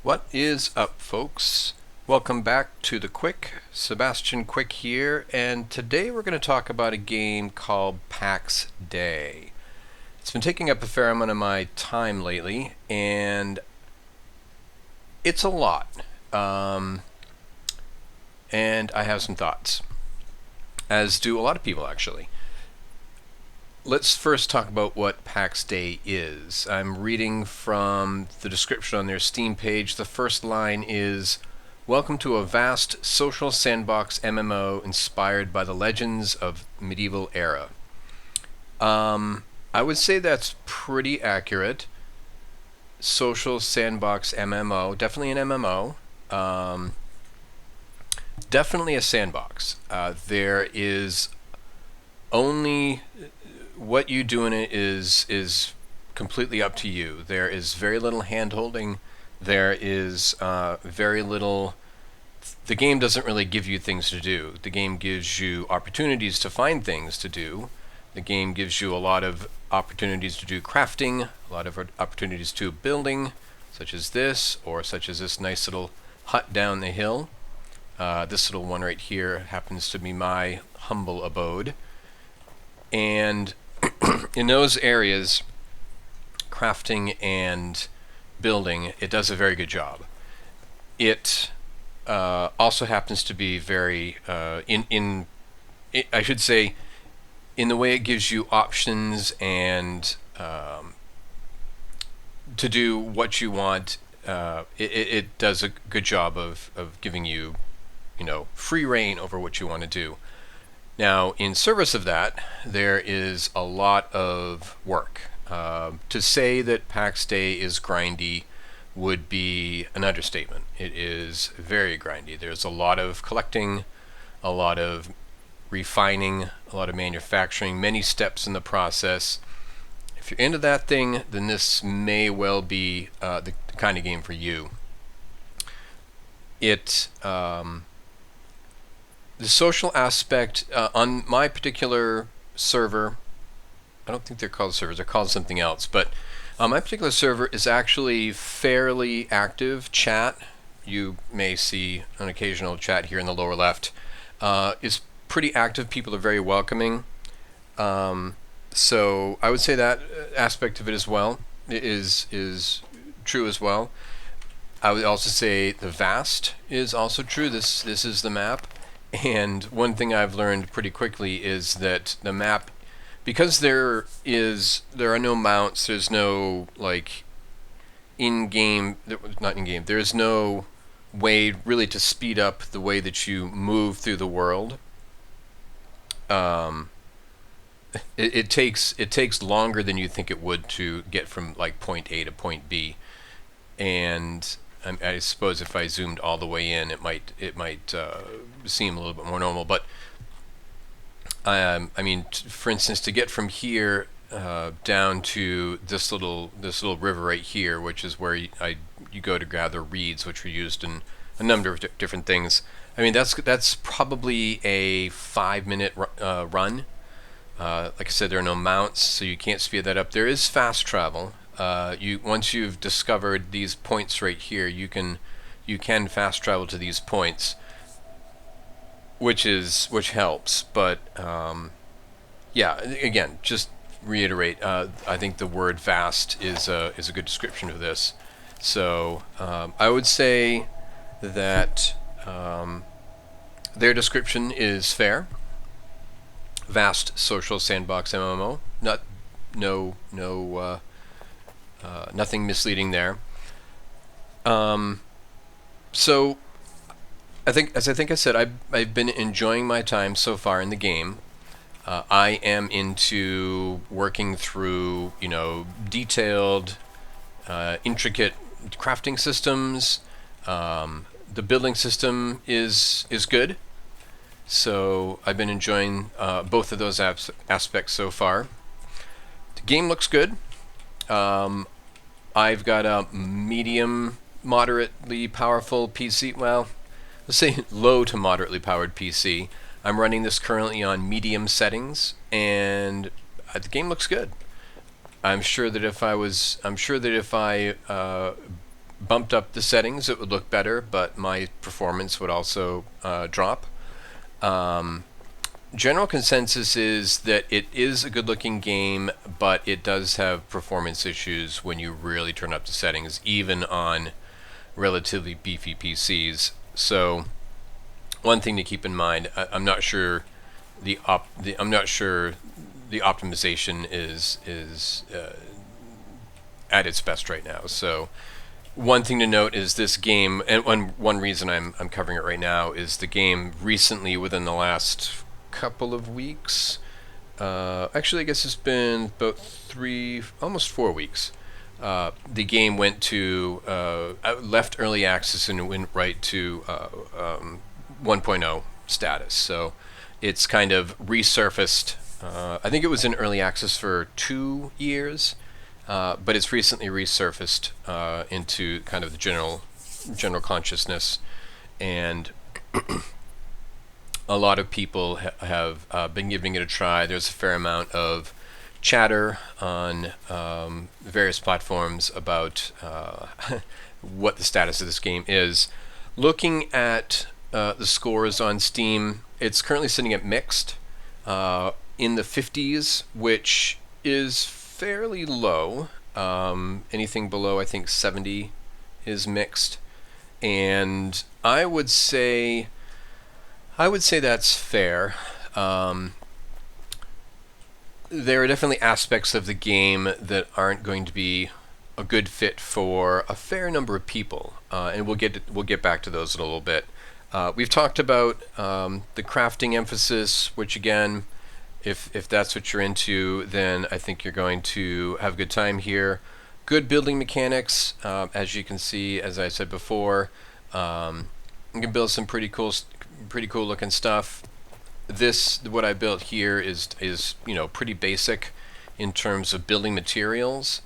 What is up, folks? Welcome back to The Quick. Sebastian Quick here, and today we're going to talk about a game called Pax Dei. It's been taking up a fair amount of my time lately, and it's a lot. And I have some thoughts, as do a lot of people actually. Let's first talk about what Pax Dei is. I'm reading from the description on their Steam page. The first line is, "Welcome to a vast social sandbox MMO inspired by the legends of medieval era." I would say that's pretty accurate. Social sandbox MMO, definitely an MMO. Definitely a sandbox. There is only what you do in it is completely up to you. There is very little hand holding. There is very little. The game doesn't really give you things to do. The game gives you opportunities to find things to do. The game gives you a lot of opportunities to do crafting, a lot of opportunities to building, such as this, or such as this nice little hut down the hill. This little one right here happens to be my humble abode. And in those areas, crafting and building, it does a very good job. It also happens to be very, I should say, in the way it gives you options and to do what you want. It does a good job of giving you, free reign over what you want to do. Now, in service of that, there is a lot of work. To say that Pax Dei is grindy would be an understatement. It is very grindy. There's a lot of collecting, a lot of refining, a lot of manufacturing, many steps in the process. If you're into that thing, then this may well be the kind of game for you. The social aspect on my particular server, I don't think they're called servers, they're called something else, but my particular server is actually fairly active. Chat, you may see an occasional chat here in the lower left, is pretty active. People are very welcoming. So I would say that aspect of it as well is true as well. I would also say the vast is also true. This is the map. And one thing I've learned pretty quickly is that the map, because there are no mounts, there's no like not in-game, there's no way really to speed up the way that you move through the world. It takes longer than you think it would to get from like point A to point B, and I suppose if I zoomed all the way in, it might seem a little bit more normal. But I mean, for instance, to get from here down to this little river right here, which is where you go to gather reeds, which are used in a number of different things. I mean, that's probably a 5-minute run. Like I said, there are no mounts, so you can't speed that up. There is fast travel. Once you've discovered these points right here, you can fast travel to these points, which helps. But yeah, again, just reiterate. I think the word vast is a good description of this. So I would say that their description is fair. Vast social sandbox MMO. Nothing misleading there. So as I think I said, I've been enjoying my time so far in the game. I am into working through, detailed, intricate crafting systems. The building system is good. So I've been enjoying both of those aspects so far. The game looks good. I've got a medium, moderately powerful PC. Well, let's say low to moderately powered PC. I'm running this currently on medium settings, and the game looks good. I'm sure that if I bumped up the settings, it would look better, but my performance would also drop. General consensus is that it is a good-looking game, but it does have performance issues when you really turn up the settings, even on relatively beefy PCs. So, one thing to keep in mind, I'm not sure I'm not sure the optimization is at its best right now. So one thing to note is this game, and one reason I'm covering it right now is the game recently, within the last couple of weeks. Actually, I guess it's been about almost 4 weeks. The game went to left early access and went right to 1.0 status. So it's kind of resurfaced. I think it was in early access for 2 years, but it's recently resurfaced into kind of the general consciousness, and a lot of people have been giving it a try. There's a fair amount of chatter on various platforms about what the status of this game is. Looking at the scores on Steam, it's currently sitting at mixed in the 50s, which is fairly low. Anything below, I think, 70 is mixed, and I would say that's fair. There are definitely aspects of the game that aren't going to be a good fit for a fair number of people, and we'll get back to those in a little bit. We've talked about the crafting emphasis, which again, if that's what you're into, then I think you're going to have a good time here. Good building mechanics, as you can see, as I said before. You can build some pretty cool looking stuff. What I built here is pretty basic in terms of building materials.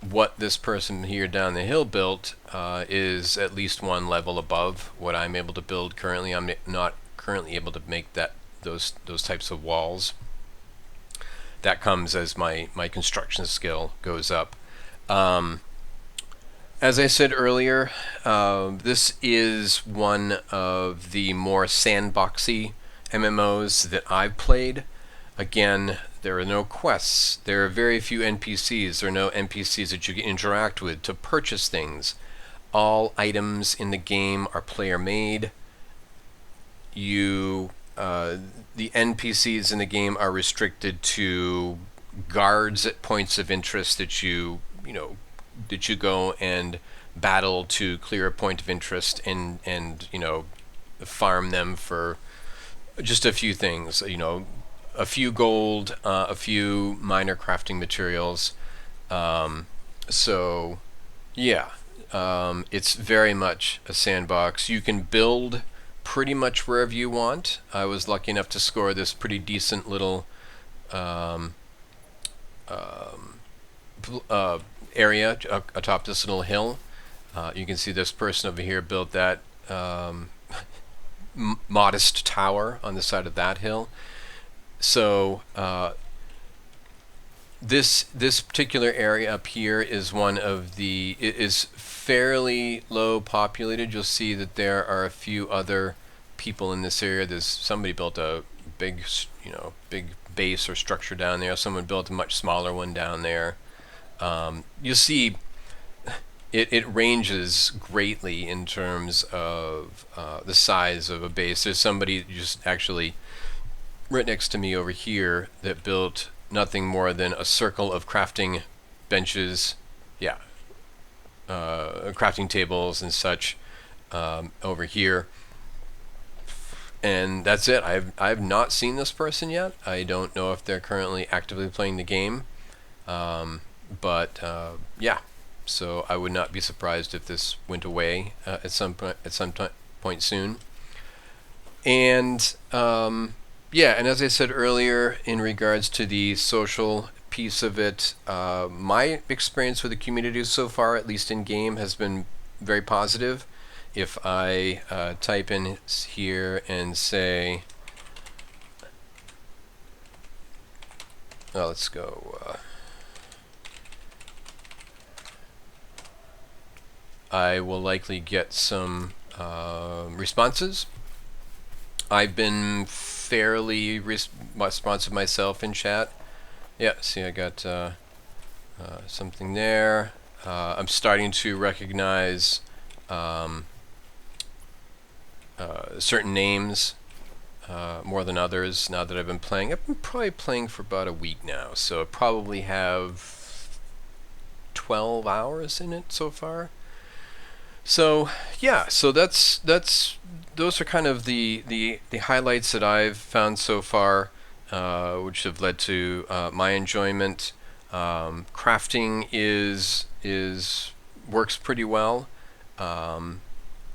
What this person here down the hill built is at least one level above what I'm able to build currently. I'm not currently able to make those types of walls. That comes as my construction skill goes up. As I said earlier, this is one of the more sandboxy MMOs that I've played. Again, there are no quests. There are very few NPCs. There are no NPCs that you can interact with to purchase things. All items in the game are player made. The NPCs in the game are restricted to guards at points of interest that you go and battle to clear a point of interest and farm them for just a few things, a few gold, a few minor crafting materials. So yeah, it's very much a sandbox. You can build pretty much wherever you want. I was lucky enough to score this pretty decent little area atop this little hill. You can see this person over here built that modest tower on the side of that hill. So this particular area up here is it is fairly low populated. You'll see that there are a few other people in this area. Somebody built a big base or structure down there. Someone built a much smaller one down there. You'll see it ranges greatly in terms of the size of a base. There's somebody just actually right next to me over here that built nothing more than a circle of crafting benches, crafting tables and such over here, and that's it. I've not seen this person yet. I don't know if they're currently actively playing the game, but so I would not be surprised if this went away at some point soon. And and as I said earlier, in regards to the social piece of it, my experience with the community so far, at least in game, has been very positive. If I type in here and say, let's go. I will likely get some responses. I've been fairly responsive myself in chat. Yeah, see, I got something there. I'm starting to recognize um, certain names more than others now that I've been playing. I've been probably playing for about a week now, so I probably have 12 hours in it so far. So yeah, so that's those are kind of the highlights that I've found so far, which have led to my enjoyment. Crafting is works pretty well, um,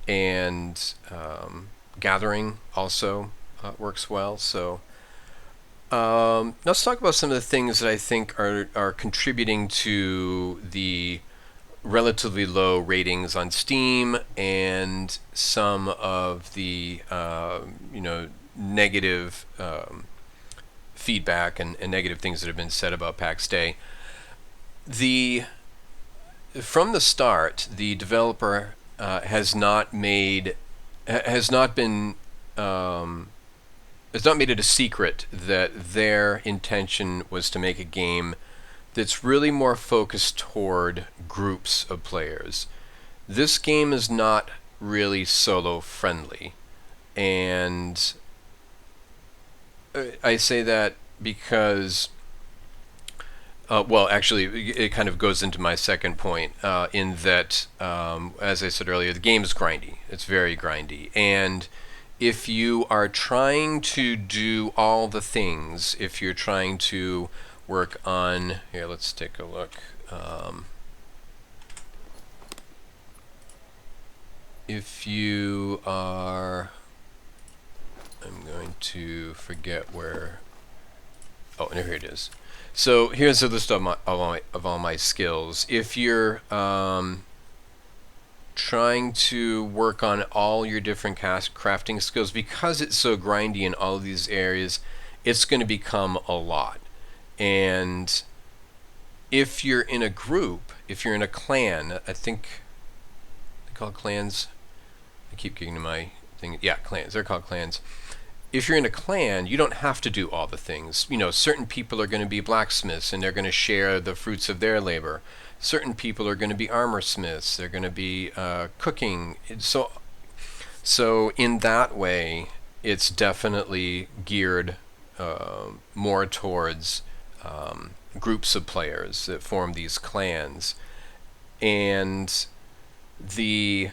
and gathering also works well. So let's talk about some of the things that I think are contributing to the relatively low ratings on Steam and some of the negative feedback and negative things that have been said about Pax Day. The From the start, the developer has not made has not been has not made it a secret that their intention was to make a game that's really more focused toward groups of players. This game is not really solo friendly, and I say that because well, actually, it kind of goes into my second point in that, as I said earlier, the game is grindy. It's very grindy. And if you are trying to do all the things, if you're trying to work on, here, let's take a look. If you are, I'm going to forget where, oh, here it is. So here's a list of all my skills. If you're trying to work on all your different crafting skills, because it's so grindy in all of these areas, it's going to become a lot. And if you're in a group, if you're in a clan, I think they call clans. I keep getting to my thing. Yeah, clans. They're called clans. If you're in a clan, you don't have to do all the things. You know, certain people are going to be blacksmiths and they're going to share the fruits of their labor. Certain people are going to be armor smiths. They're going to be cooking. So in that way, it's definitely geared more towards groups of players that form these clans, and the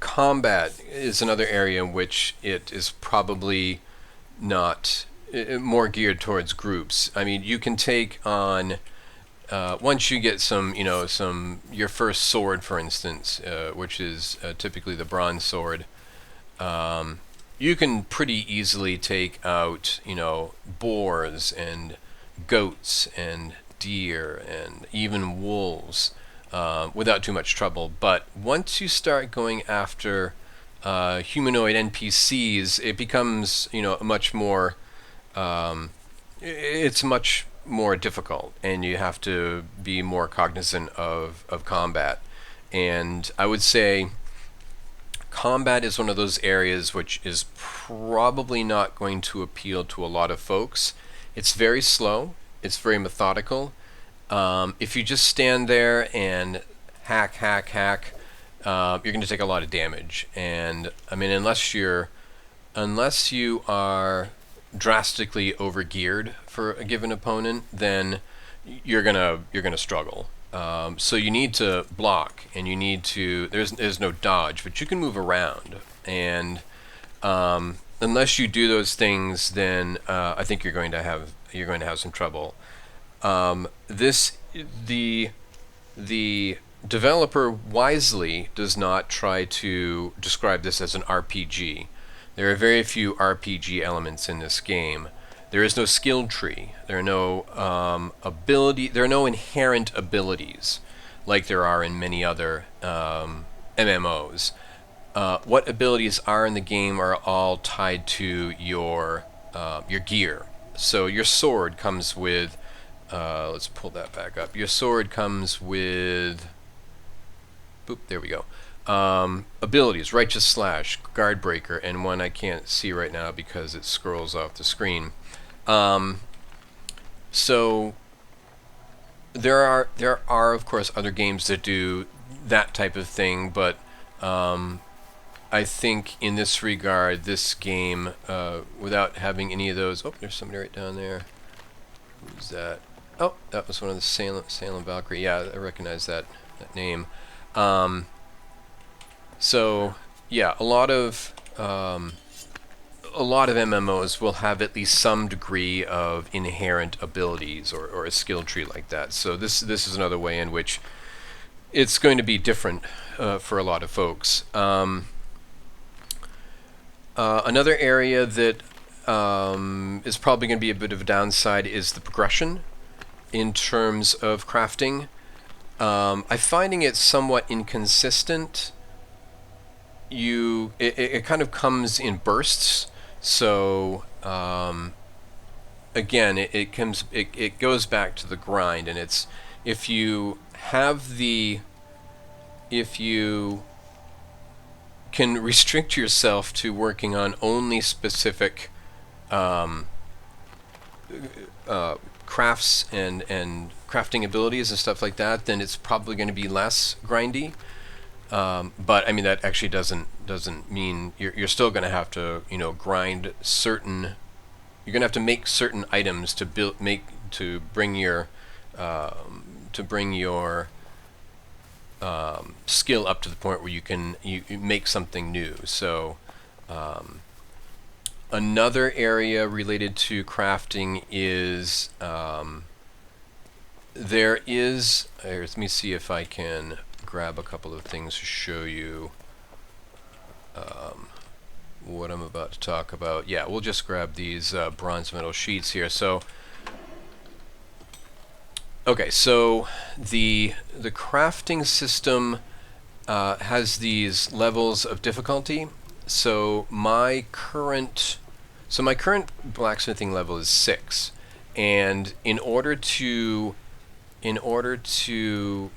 combat is another area in which it is probably not more geared towards groups. I mean, you can take on once you get some your first sword, for instance, which is typically the bronze sword. You can pretty easily take out boars and goats and deer and even wolves without too much trouble. But once you start going after humanoid NPCs, it becomes much more. It's much more difficult, and you have to be more cognizant of combat. And I would say combat is one of those areas which is probably not going to appeal to a lot of folks. It's very slow. It's very methodical. If you just stand there and hack, hack, hack, you're going to take a lot of damage. And I mean, unless you are drastically overgeared for a given opponent, then you're gonna struggle. So you need to block, and you need to. There's no dodge, but you can move around. And unless you do those things, then I think you're going to have some trouble. The developer wisely does not try to describe this as an RPG. There are very few RPG elements in this game. There is no skill tree. There are no There are no inherent abilities like there are in many other MMOs. What abilities are in the game are all tied to your gear. So your sword comes with. Let's pull that back up. Your sword comes with boop, there we go. Abilities, Righteous Slash, Guard Breaker, and one I can't see right now because it scrolls off the screen. So there are of course other games that do that type of thing, but I think in this regard, this game, without having any of those. Oh, there's somebody right down there. Who's that? Oh, that was one of the Salem Valkyrie. Yeah, I recognize that name. So yeah, a lot of MMOs will have at least some degree of inherent abilities or a skill tree like that. So this is another way in which it's going to be different for a lot of folks. Another area that is probably going to be a bit of a downside is the progression in terms of crafting. I'm finding it somewhat inconsistent. It kind of comes in bursts. So again, it goes back to the grind, and it's if you can restrict yourself to working on only specific crafts and crafting abilities and stuff like that, then it's probably going to be less grindy. But I mean that actually doesn't mean you're still going to have to grind certain. You're going to have to make certain items to bring your skill up to the point where you can make something new. So another area related to crafting is let me see if I can grab a couple of things to show you what I'm about to talk about. Yeah, we'll just grab these bronze metal sheets here. So okay, so the crafting system has these levels of difficulty. So my current blacksmithing level is 6, and in order to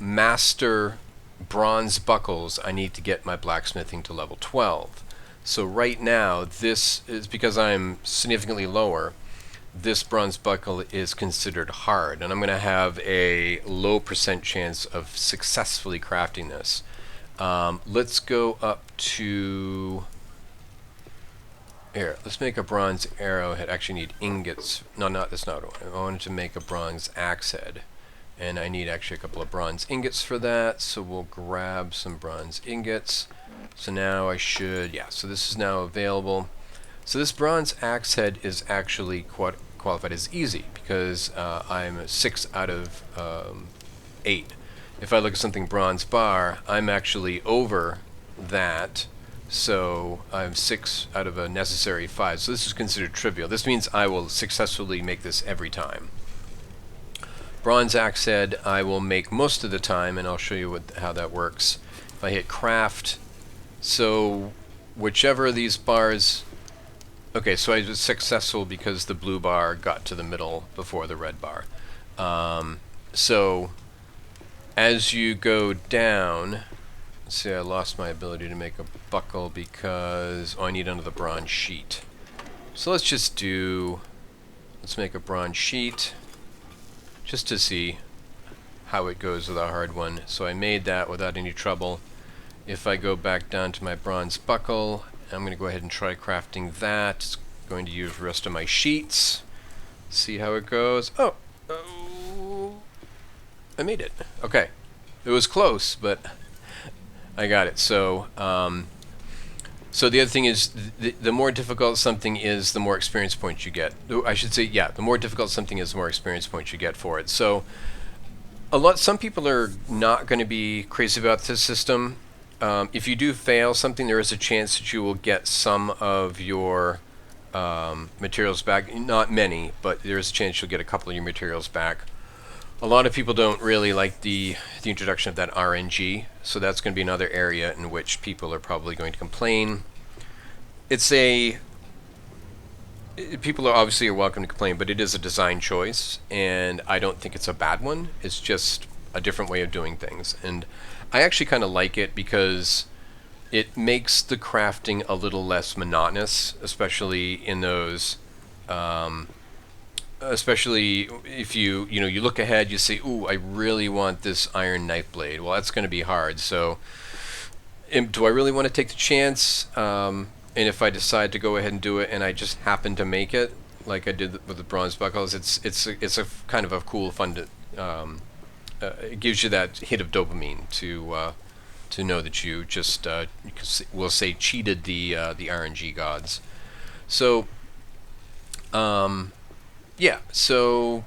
master bronze buckles, I need to get my blacksmithing to level 12. So right now, this is because I'm significantly lower. This bronze buckle is considered hard, and I'm going to have a low % chance of successfully crafting this. Let's go up to here. Let's make a bronze arrowhead. Actually, need ingots. No, that's not what I wanted to make a bronze axe head, and I need actually a couple of bronze ingots for that. So we'll grab some bronze ingots. So now I should, yeah. So this is now available. So this bronze axe head is actually qualified as easy because I'm 6 out of 8. If I look at something bronze bar, I'm actually over that. So I'm 6 out of a necessary 5. So this is considered trivial. This means I will successfully make this every time. Bronze axe head I will make most of the time, and I'll show you how that works. If I hit craft, so whichever of these bars. Okay, so I was successful because the blue bar got to the middle before the red bar. So as you go down, let's see, I lost my ability to make a buckle because I need another bronze sheet. So let's make a bronze sheet just to see how it goes with a hard one. So I made that without any trouble. If I go back down to my bronze buckle, I'm going to go ahead and try crafting that. It's going to use the rest of my sheets. See how it goes. Oh, I made it. Okay, it was close, but I got it. So, so the other thing is, the more difficult something is, the more experience points you get. I should say, yeah, the more difficult something is, the more experience points you get for it. So, some people are not going to be crazy about this system. If you do fail something, there is a chance that you will get some of your materials back. Not many, but there is a chance you'll get a couple of your materials back. A lot of people don't really like the introduction of that RNG, so that's going to be another area in which people are probably going to complain. People are obviously welcome to complain, but it is a design choice, and I don't think it's a bad one. It's just a different way of doing things. And I actually kind of like it because it makes the crafting a little less monotonous, especially in those. Especially if you look ahead, you say, "Ooh, I really want this iron knife blade." Well, that's going to be hard. So, do I really want to take the chance? And if I decide to go ahead and do it, and I just happen to make it, like I did with the bronze buckles, it's a kind of a cool, fun. It gives you that hit of dopamine to know that you just we'll say cheated the RNG gods. So yeah, so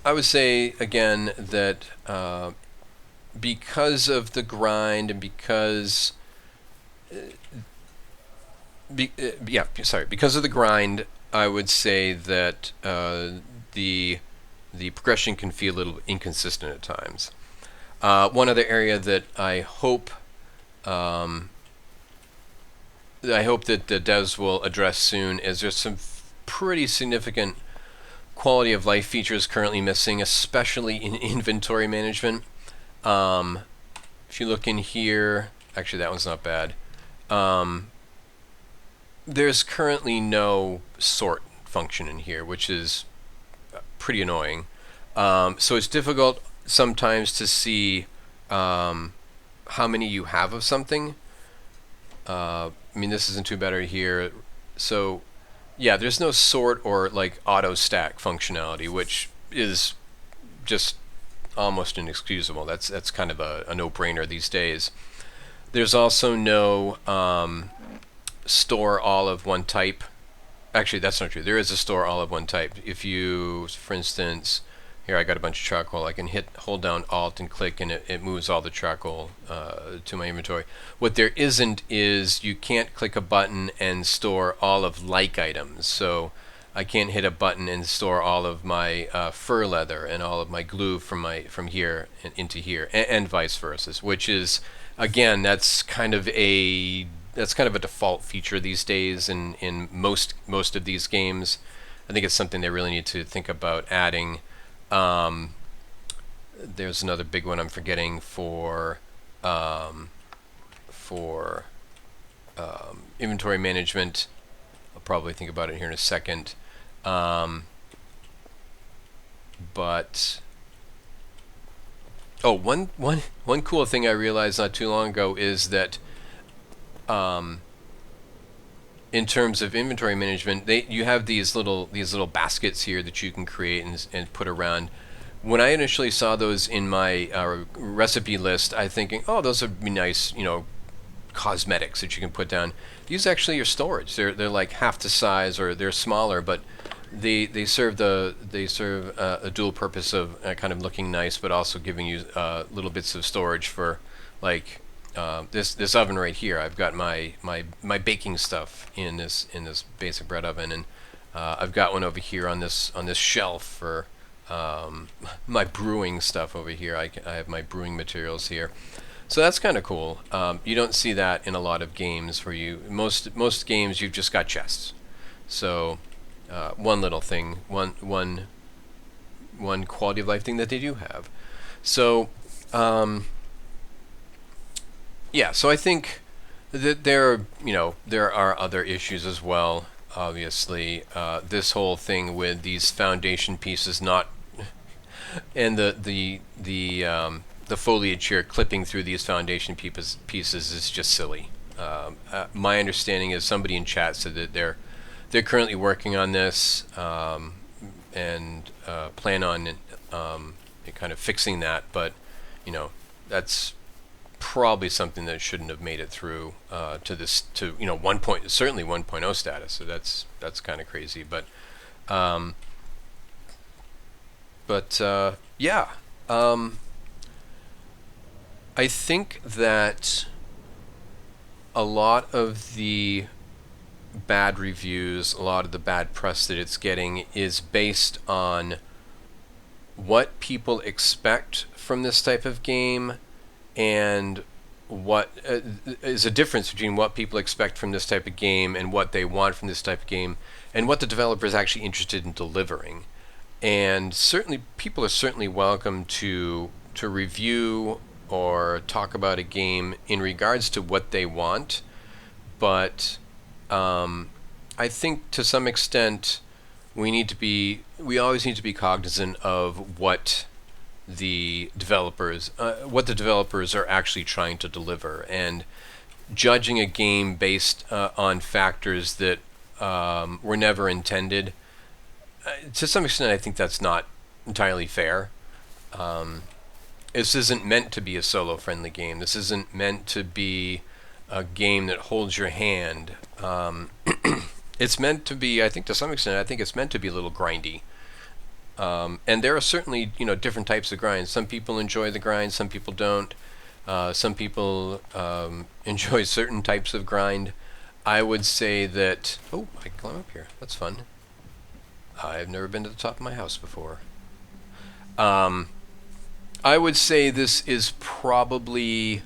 I would say again that because of the grind and because of the grind, I would say that the the progression can feel a little inconsistent at times. One other area that I hope that the devs will address soon is there's some pretty significant quality of life features currently missing, especially in inventory management. Um, if you look in here, actually that one's not bad. Um, there's currently no sort function in here, which is pretty annoying. So it's difficult sometimes to see um, how many you have of something. I mean, this isn't too better here. So yeah, there's no sort or like auto stack functionality, which is just almost inexcusable. That's kind of a no-brainer these days. There's also no store all of one type. Actually, that's not true. There is a store all of one type. If you, for instance, here I got a bunch of charcoal. I can hold down Alt and click, and it moves all the charcoal to my inventory. What there isn't is you can't click a button and store all of like items. So I can't hit a button and store all of my fur leather and all of my glue from here and into here, and vice versa. Which is, again, that's kind of a default feature these days in most of these games. I think it's something they really need to think about adding. Um, there's another big one I'm forgetting for inventory management. I'll probably think about it here in a second. Um, but oh, one cool thing I realized not too long ago is that um, in terms of inventory management, you have these little baskets here that you can create and put around. When I initially saw those in my recipe list, I thinking, oh, those would be nice, cosmetics that you can put down. These actually are storage. They're like half the size, or they're smaller, but they serve a dual purpose of kind of looking nice, but also giving you little bits of storage for like this oven right here. I've got my baking stuff in this basic bread oven, and I've got one over here on this shelf for my brewing stuff over here. I have my brewing materials here. So that's kind of cool. You don't see that in a lot of games where most games you've just got chests. So one little thing, one quality of life thing that they do have. So yeah, so I think that there are other issues as well. Obviously, this whole thing with these foundation pieces not and the foliage here clipping through these foundation pieces is just silly. My understanding is somebody in chat said that they're currently working on this and plan on kind of fixing that, but that's probably something that shouldn't have made it through to 1 point, certainly 1.0 status. So that's kind of crazy, um, but yeah. I think that a lot of the bad reviews, a lot of the bad press that it's getting is based on what people expect from this type of game, and what is a difference between what people expect from this type of game and what they want from this type of game, and what the developer is actually interested in delivering. And certainly, people are certainly welcome to review or talk about a game in regards to what they want, but I think to some extent we always need to be cognizant of what the developers are actually trying to deliver, and judging a game based on factors that were never intended. To some extent, I think that's not entirely fair. This isn't meant to be a solo-friendly game. This isn't meant to be a game that holds your hand. It's meant to be, I think, to some extent, I think it's meant to be a little grindy. And there are certainly, different types of grinds. Some people enjoy the grind, some people don't. Some people enjoy certain types of grind. I would say that... Oh, I can climb up here. That's fun. I've never been to the top of my house before. I would say this is probably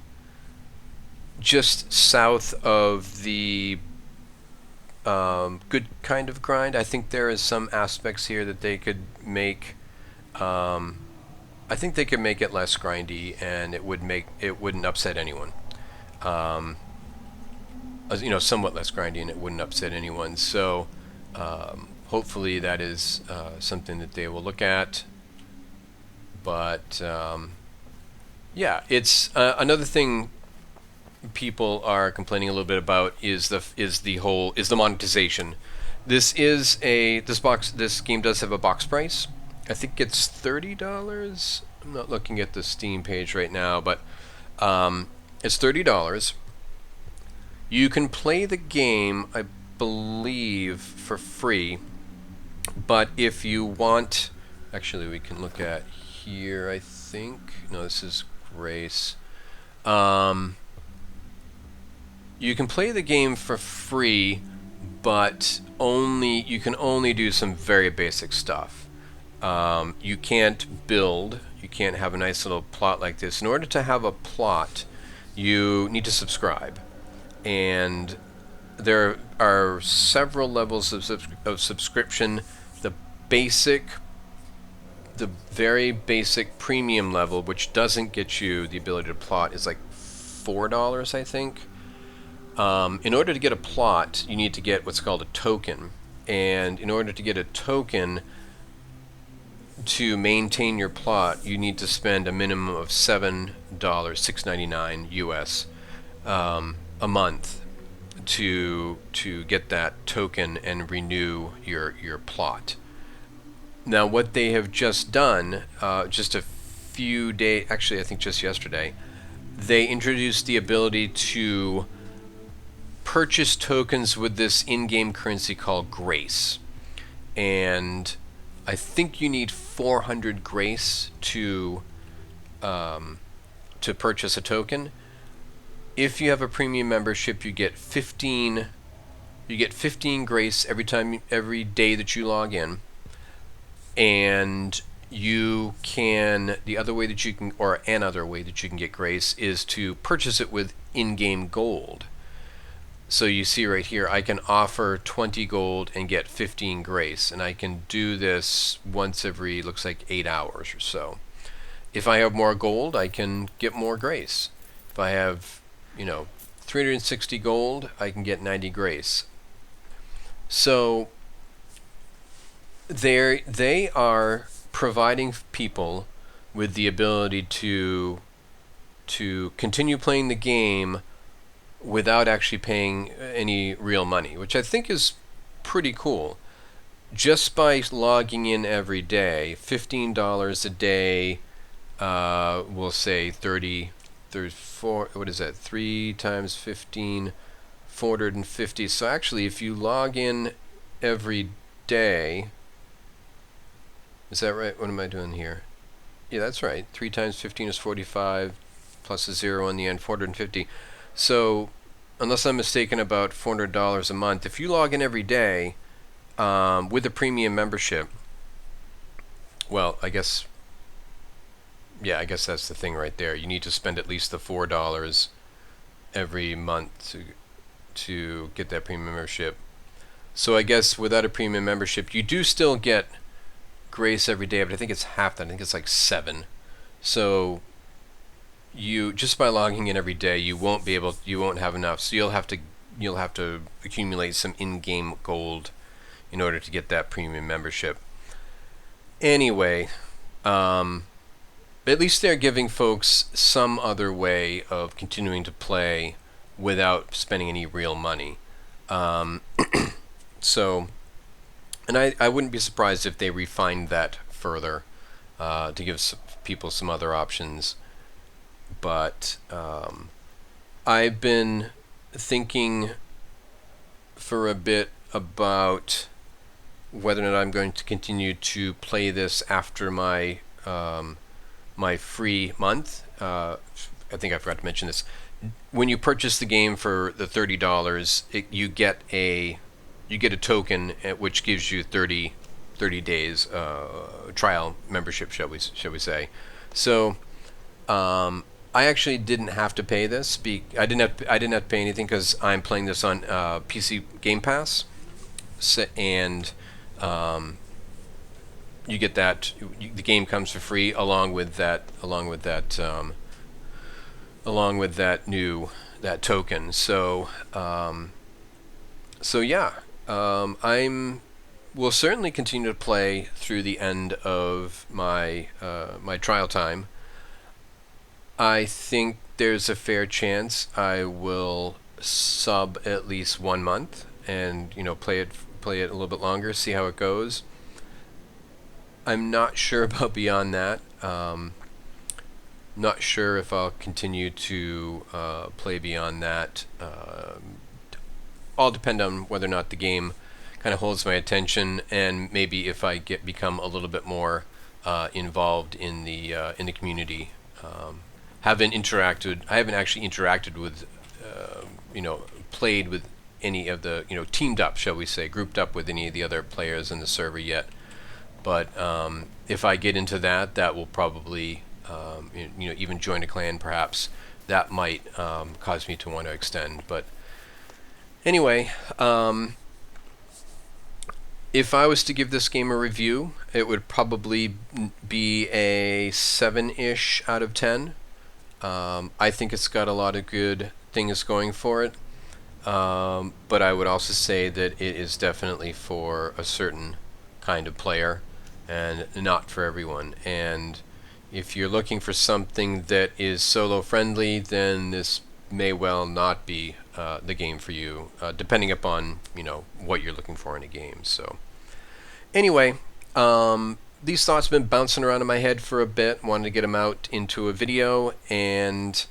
just south of the good kind of grind. I think there is some aspects here that they could make. I think they could make it less grindy, and it wouldn't upset anyone. Somewhat less grindy, and it wouldn't upset anyone. So hopefully that is something that they will look at. But yeah, it's another thing people are complaining a little bit about is the monetization. This game does have a box price. I think it's $30. I'm not looking at the Steam page right now, but it's $30. You can play the game, I believe, for free. But if you want, actually, we can look at here. I think no, this is Grace. You can play the game for free, but you can only do some very basic stuff. You can't build. You can't have a nice little plot like this. In order to have a plot, you need to subscribe, and there are several levels of subscription. The very basic premium level, which doesn't get you the ability to plot, is like $4, I think. In order to get a plot, you need to get what's called a token. And in order to get a token to maintain your plot, you need to spend a minimum of $7, $6.99 US, a month to get that token and renew your plot. Now, what they have just done, just a few days, actually I think just yesterday, they introduced the ability to purchase tokens with this in-game currency called Grace. And I think you need 400 Grace to purchase a token. If you have a premium membership, you get 15 Grace every day that you log in. And another way that you can get Grace is to purchase it with in-game gold. So you see right here, I can offer 20 gold and get 15 Grace, and I can do this once every, looks like 8 hours or so. If I have more gold, I can get more Grace. If I have, 360 gold, I can get 90 Grace. So they are providing people with the ability to continue playing the game without actually paying any real money, which I think is pretty cool. Just by logging in every day, $15 a day, we'll say 34, what is that, 3 times 15, 450. So actually, if you log in every day, is that right? What am I doing here? Yeah, that's right. 3 times 15 is 45, plus a 0 on the end, 450. So, unless I'm mistaken, about $400 a month. If you log in every day with a premium membership, well, I guess that's the thing right there. You need to spend at least the $4 every month to get that premium membership. So I guess without a premium membership, you do still get Grace every day, but I think it's half that. I think it's like 7. So you just by logging in every day, you won't have enough. So you'll have to accumulate some in-game gold in order to get that premium membership. Anyway, at least they're giving folks some other way of continuing to play without spending any real money. Um, so, and I wouldn't be surprised if they refined that further to give people some other options. But I've been thinking for a bit about whether or not I'm going to continue to play this after my free month. I think I forgot to mention this. When you purchase the game for the $30, you get a token which gives you 30 days trial membership, shall we say? So I actually didn't have to pay this. I didn't have to pay anything because I'm playing this on PC Game Pass, and you get that the game comes for free along with that new that token. So yeah, I'm will certainly continue to play through the end of my trial time. I think there's a fair chance I will sub at least 1 month and play it a little bit longer, see how it goes. I'm not sure about beyond that. Not sure if I'll continue to play beyond that. All depend on whether or not the game kind of holds my attention, and maybe if I become a little bit more involved in the community. I haven't actually interacted with, played with any of the, teamed up, shall we say, grouped up with any of the other players in the server yet. But if I get into that, that will probably, even join a clan perhaps. That might cause me to want to extend. But anyway, if I was to give this game a review, it would probably be a 7-ish out of 10. I think it's got a lot of good things going for it. But I would also say that it is definitely for a certain kind of player and not for everyone. And if you're looking for something that is solo friendly, then this may well not be the game for you, depending upon what you're looking for in a game. So anyway, these thoughts have been bouncing around in my head for a bit. Wanted to get them out into a video, and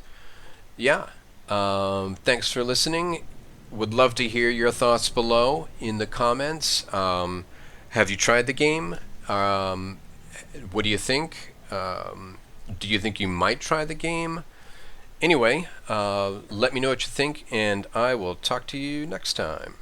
yeah, thanks for listening. Would love to hear your thoughts below in the comments. Have you tried the game? What do you think? Do you think you might try the game? Anyway, let me know what you think, and I will talk to you next time.